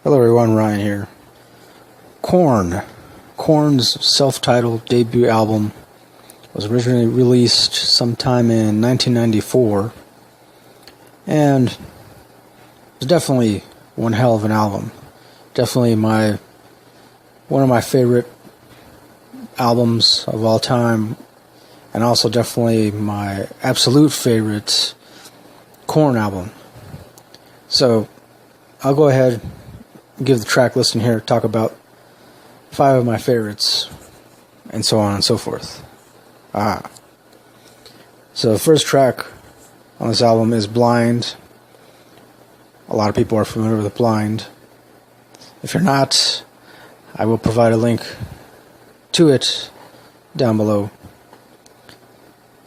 Hello everyone, Ryan here. Korn's self-titled debut album was originally released sometime in 1994, and it was definitely one hell of an album. Definitely one of my favorite albums of all time, and also definitely my absolute favorite Korn album. So I'll go ahead, give the track listen here, talk about 5 of my favorites, and so on and so forth. So the first track on this album is Blind. A lot of people are familiar with Blind. If you're not, I will provide a link to it down below.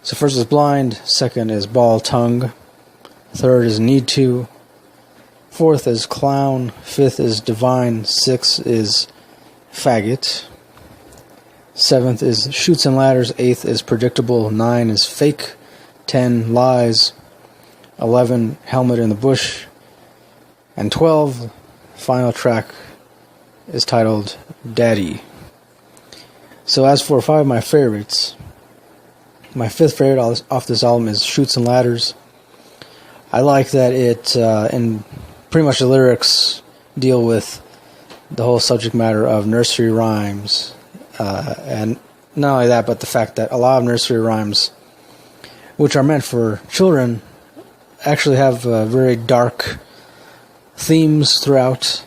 So first is Blind, second is Ball Tongue, third is Need To, fourth is Clown, fifth is Divine, sixth is Faggot, seventh is Chutes and Ladders, eighth is Predictable, 9 is Fake, 10 Lies, 11 Helmet in the Bush, and 12, final track, is titled Daddy. So as for 5 of my favorites, my 5th favorite off this album is Chutes and Ladders. I like that it, in pretty much the lyrics, deal with the whole subject matter of nursery rhymes. And not only that, but the fact that a lot of nursery rhymes, which are meant for children, actually have very dark themes throughout.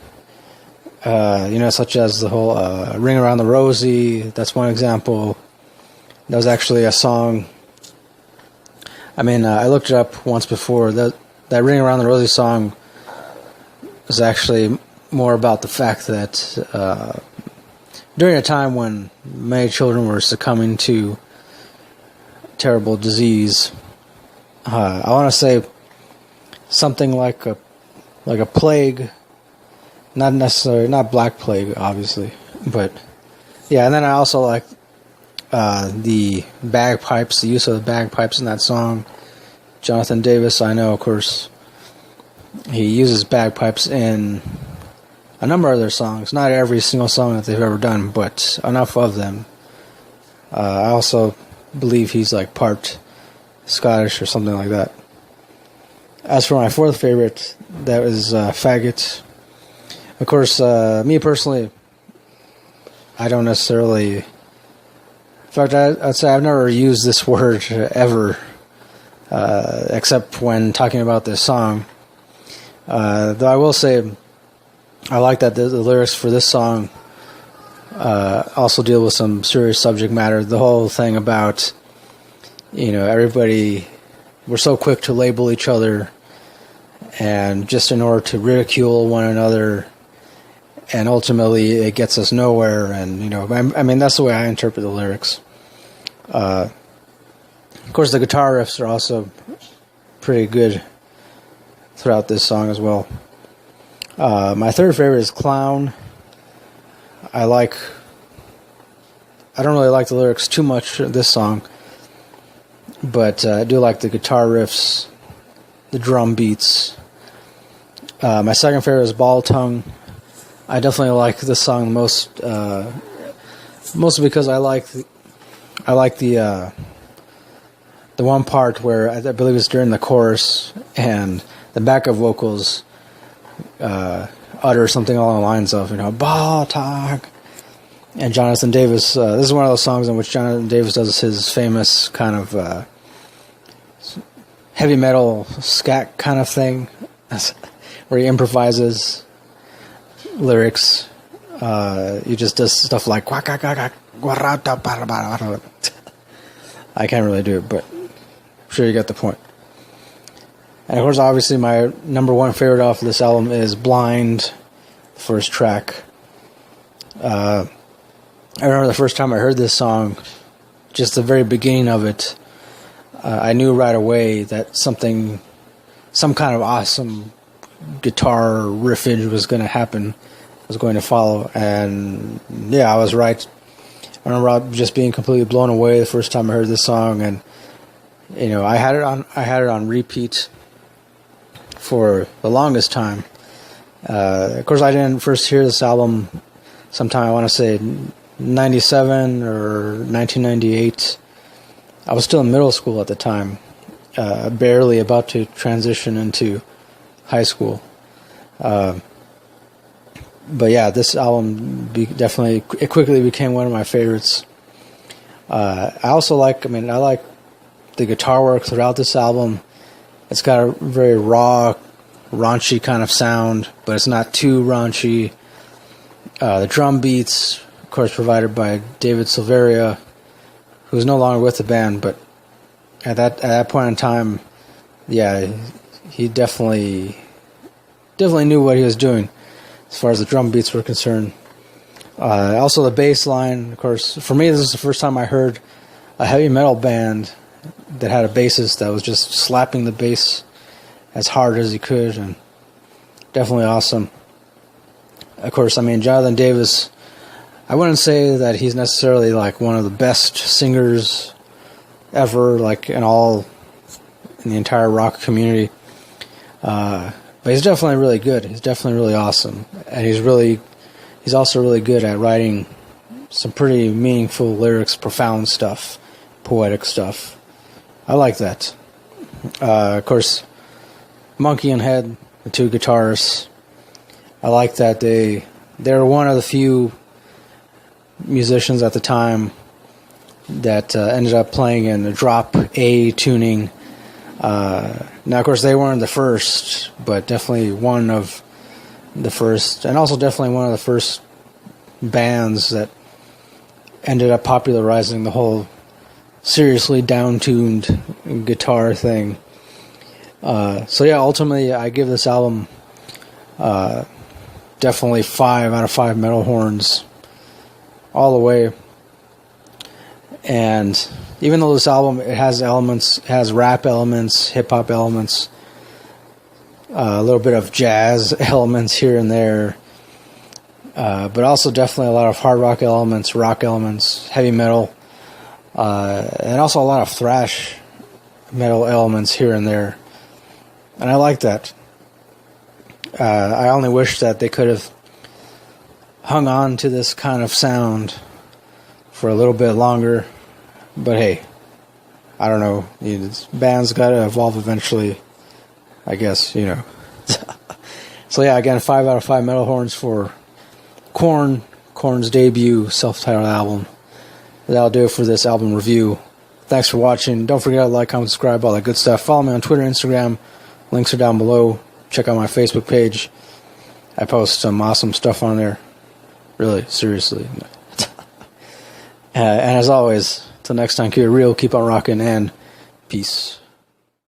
Such as the whole Ring Around the Rosie. That's one example. That was actually a song. I looked it up once before. That Ring Around the Rosie song was actually more about the fact that during a time when many children were succumbing to terrible disease, I want to say something like a plague, not Black Plague, obviously, but yeah. And then I also like the bagpipes, the use of the bagpipes in that song. Jonathan Davis, I know, of course, he uses bagpipes in a number of their songs. Not every single song that they've ever done, but enough of them. I also believe he's like part Scottish or something like that. As for my 4th favorite, that is Faggot. Of course, me personally, I don't necessarily... In fact, I'd say I've never used this word ever, except when talking about this song. Though I will say, I like that the lyrics for this song also deal with some serious subject matter. The whole thing about, everybody, we're so quick to label each other, and just in order to ridicule one another, and ultimately it gets us nowhere. And that's the way I interpret the lyrics. Of course, the guitar riffs are also pretty good throughout this song as well. My 3rd favorite is Clown. I don't really like the lyrics too much of this song, but I do like the guitar riffs, the drum beats. My 2nd favorite is Ball Tongue. I definitely like this song most, mostly because I like the one part where I believe it's during the chorus and the backup vocals utter something along the lines of Ball Tongue. And Jonathan Davis, this is one of those songs in which Jonathan Davis does his famous kind of heavy metal scat kind of thing, where he improvises lyrics. He just does stuff like I can't really do it, but I'm sure you get the point. And of course, obviously, my number 1 favorite off of this album is Blind, the first track. I remember the first time I heard this song, just the very beginning of it, I knew right away that some kind of awesome guitar riffage was going to happen, was going to follow. And yeah, I was right. I remember just being completely blown away the first time I heard this song, and I had it on repeat for the longest time. Of course, I didn't first hear this album sometime, I want to say 97 or 1998. I was still in middle school at the time, barely about to transition into high school. But yeah, this album it quickly became one of my favorites. I like the guitar work throughout this album. It's got a very raw, raunchy kind of sound, but it's not too raunchy. The drum beats, of course, provided by David Silveria, who's no longer with the band, but at that point in time, yeah, he definitely knew what he was doing as far as the drum beats were concerned. Also, the bass line, of course, for me, this is the first time I heard a heavy metal band that had a bassist that was just slapping the bass as hard as he could, and definitely awesome. Of course, I mean, Jonathan Davis, I wouldn't say that he's necessarily like one of the best singers ever, like in the entire rock community. But he's definitely really good. He's definitely really awesome. And he's also really good at writing some pretty meaningful lyrics, profound stuff, poetic stuff. I like that. Of course, Monkey and Head, the two guitarists, I like that they're one of the few musicians at the time that ended up playing in the drop A tuning. Now, of course, they weren't the first, but definitely one of the first, and also definitely one of the first bands that ended up popularizing the whole seriously down-tuned guitar thing. So yeah, ultimately, I give this album definitely 5 out of 5 metal horns all the way. And even though this album, it has rap elements, hip-hop elements, a little bit of jazz elements here and there, but also definitely a lot of hard rock elements, heavy metal, and also a lot of thrash metal elements here and there. And I like that. I only wish that they could have hung on to this kind of sound for a little bit longer. But hey, I don't know. Bands got to evolve eventually, I guess, you know. So yeah, again, 5 out of 5 metal horns for Korn's debut self-titled album. That'll do it for this album review. Thanks for watching. Don't forget to like, comment, subscribe, all that good stuff. Follow me on Twitter, Instagram. Links are down below. Check out my Facebook page. I post some awesome stuff on there. Really, seriously. And as always, till next time, keep it real, keep on rocking, and peace.